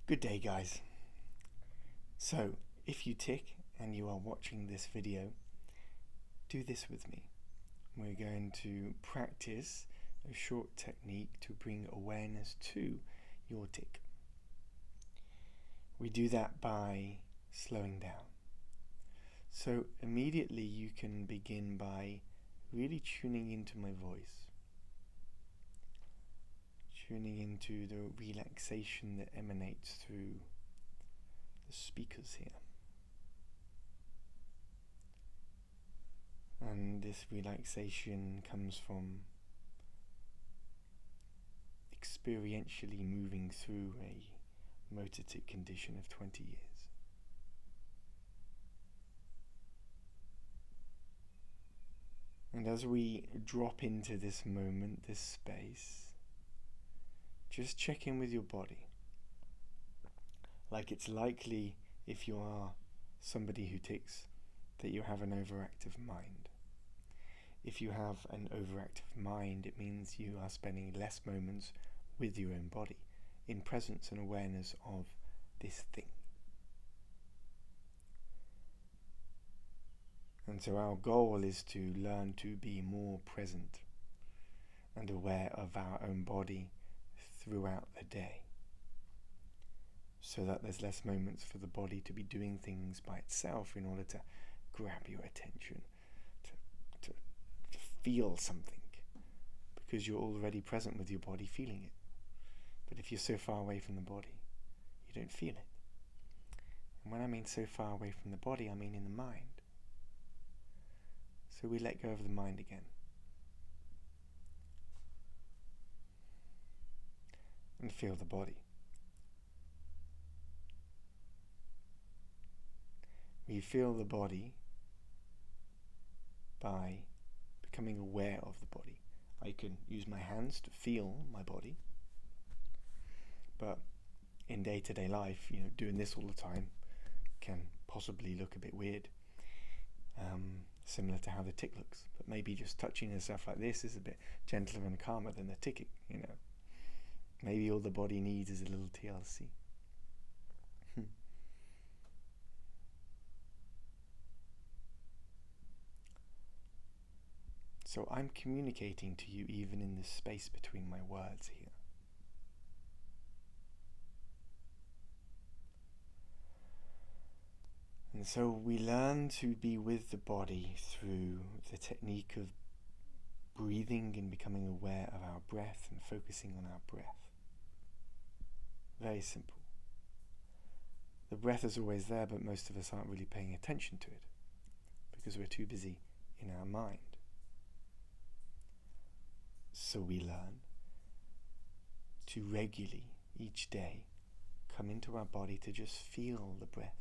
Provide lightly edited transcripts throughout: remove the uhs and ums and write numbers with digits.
Good day, guys. So, if you tick and you are watching this video, do this with me. We're going to practice a short technique to bring awareness to your tick. We do that by slowing down. So immediately you can begin by really tuning into my voice, tuning into the relaxation that emanates through the speakers here. And this relaxation comes from experientially moving through a motor tic condition of 20 years. And as we drop into this moment, this space, just check in with your body. Like it's likely, if you are somebody who tics, that you have an overactive mind. If you have an overactive mind, it means you are spending less moments with your own body, in presence and awareness of this thing. And so our goal is to learn to be more present and aware of our own body throughout the day, so that there's less moments for the body to be doing things by itself in order to grab your attention, to feel something, because you're already present with your body feeling it. But if you're so far away from the body, you don't feel it. And when I mean so far away from the body, I mean in the mind. So we let go of the mind again. And feel the body. We feel the body by becoming aware of the body. I can use my hands to feel my body, but in day-to-day life, doing this all the time can possibly look a bit weird, similar to how the tick looks. But maybe just touching yourself like this is a bit gentler and calmer than the ticking. Maybe all the body needs is a little TLC. So I'm communicating to you even in the space between my words here. And so we learn to be with the body through the technique of breathing and becoming aware of our breath and focusing on our breath. Very simple. The breath is always there, but most of us aren't really paying attention to it because we're too busy in our mind. So we learn to regularly, each day, come into our body to just feel the breath,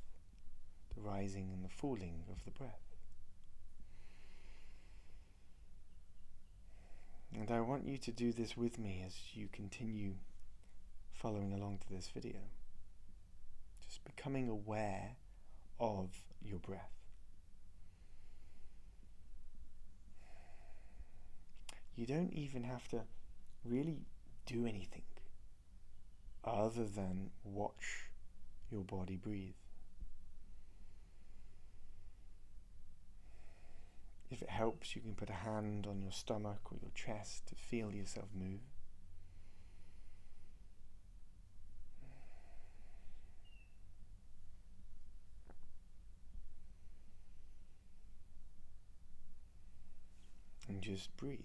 the rising and the falling of the breath. And I want you to do this with me as you continue following along to this video. Just becoming aware of your breath. You don't even have to really do anything other than watch your body breathe. If it helps, you can put a hand on your stomach or your chest to feel yourself move. And just breathe.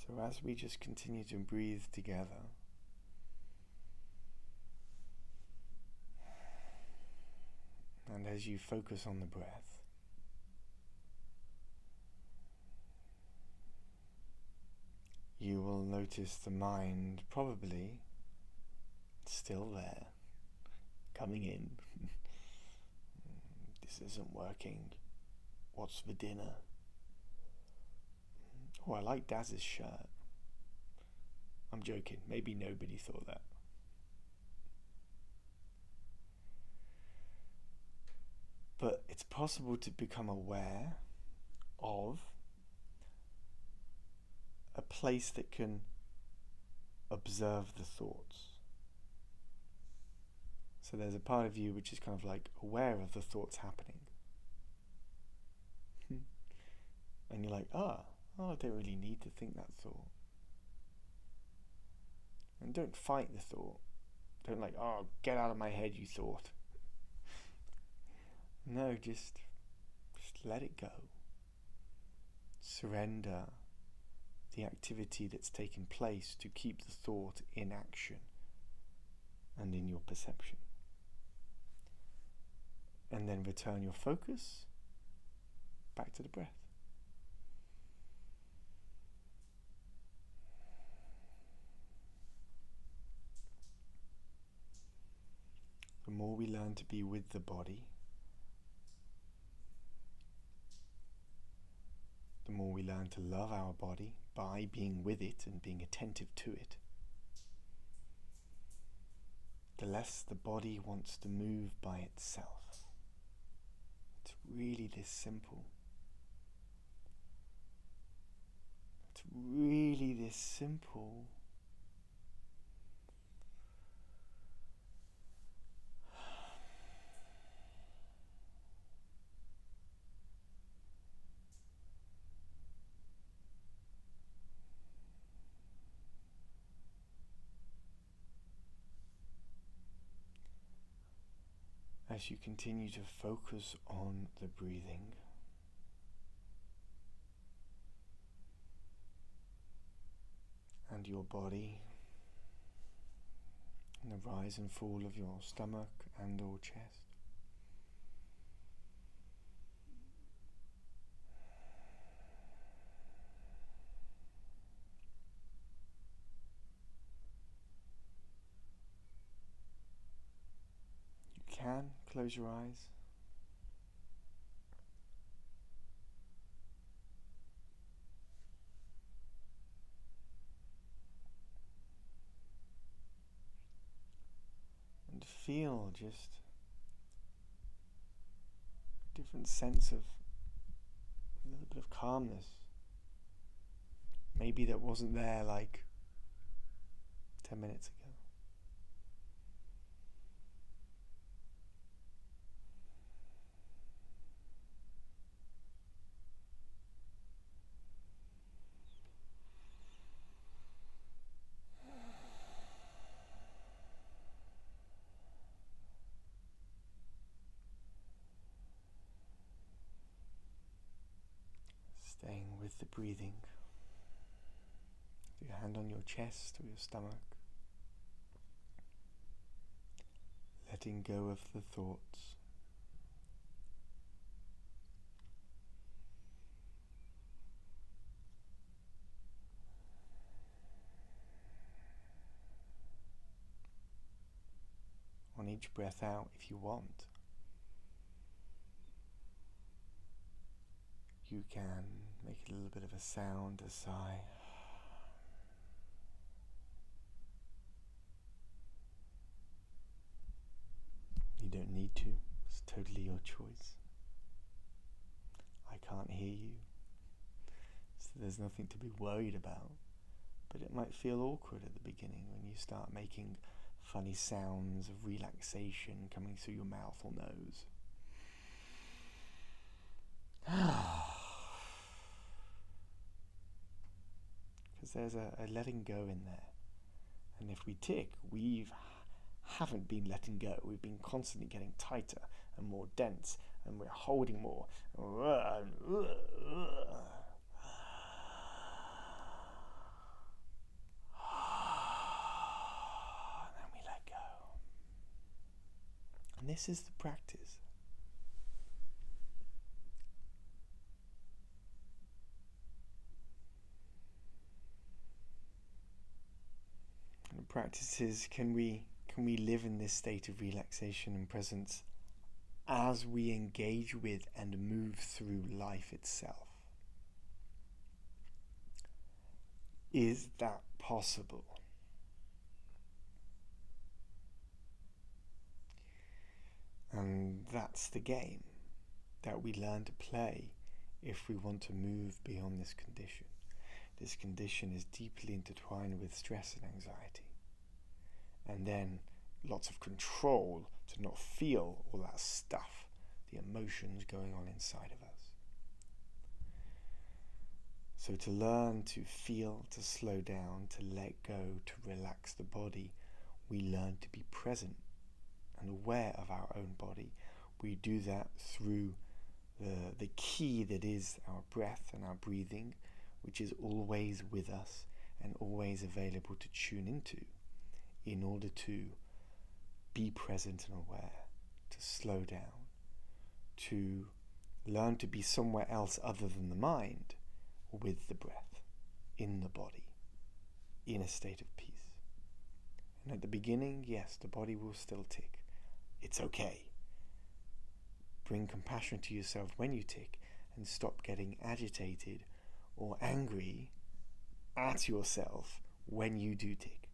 So as we just continue to breathe together, and as you focus on the breath, you will notice the mind probably still there, coming in. This isn't working. What's for dinner? Oh, I like Dazz's shirt. I'm joking. Maybe nobody thought that. it's possible to become aware of a place that can observe the thoughts. So there's a part of you which is kind of like aware of the thoughts happening. And you're like, oh, I don't really need to think that thought. And don't fight the thought. Don't like, oh, get out of my head, you thought. No, just let it go. Surrender the activity that's taken place to keep the thought in action and in your perception. And then return your focus back to the breath. The more we learn to be with the body, the more we learn to love our body by being with it and being attentive to it, the less the body wants to move by itself. It's really this simple. It's really this simple. As you continue to focus on the breathing, and your body, and the rise and fall of your stomach and or chest, you can close your eyes. And feel just a different sense of a little bit of calmness. Maybe that wasn't there like 10 minutes ago. Staying with the breathing. Your hand on your chest or your stomach. Letting go of the thoughts. On each breath out, if you want, you can make a little bit of a sound, a sigh. You don't need to, it's totally your choice. I can't hear you, so there's nothing to be worried about. But it might feel awkward at the beginning when you start making funny sounds of relaxation coming through your mouth or nose. Because there's a letting go in there. And if we tick, we haven't been letting go. We've been constantly getting tighter and more dense, and we're holding more. And then we let go. And this is the practice. And the practice is, can we live in this state of relaxation and presence as we engage with and move through life itself? Is that possible? And that's the game. that we learn to play if we want to move beyond this condition. This condition is deeply intertwined with stress and anxiety. And then lots of control to not feel all that stuff, the emotions going on inside of us. So to learn to feel, to slow down, to let go, to relax the body, we learn to be present and aware of our own body. We do that through the key that is our breath and our breathing, which is always with us and always available to tune into in order to be present and aware, to slow down, to learn to be somewhere else other than the mind, with the breath, in the body, in a state of peace. And at the beginning, yes, the body will still tick. It's okay. Bring compassion to yourself when you tick and stop getting agitated or angry at yourself when you do tick,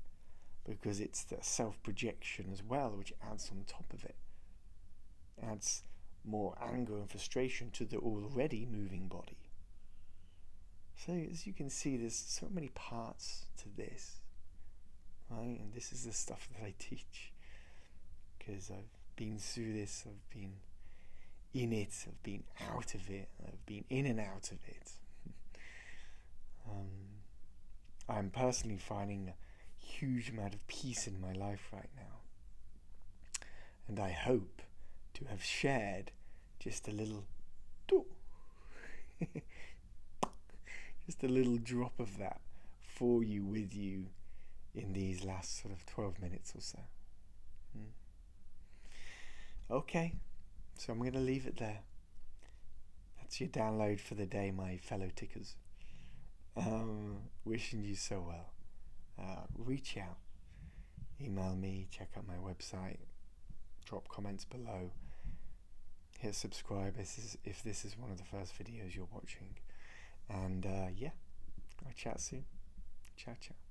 because it's the self-projection as well which adds on top of it. Adds more anger and frustration to the already moving body. So as you can see, there's so many parts to this, right? And this is the stuff that I teach, because I've been through this, I've been in it, I've been out of it, I've been in and out of it. I'm personally finding a huge amount of peace in my life right now. And I hope to have shared just a little just a little drop of that for you, with you, in these last sort of 12 minutes or so. Okay, so I'm going to leave it there. That's your download for the day, my fellow tickers. Wishing you so well. Reach out, email me, check out my website, drop comments below, hit subscribe if this is one of the first videos you're watching. And yeah, I'll chat soon. Ciao, ciao.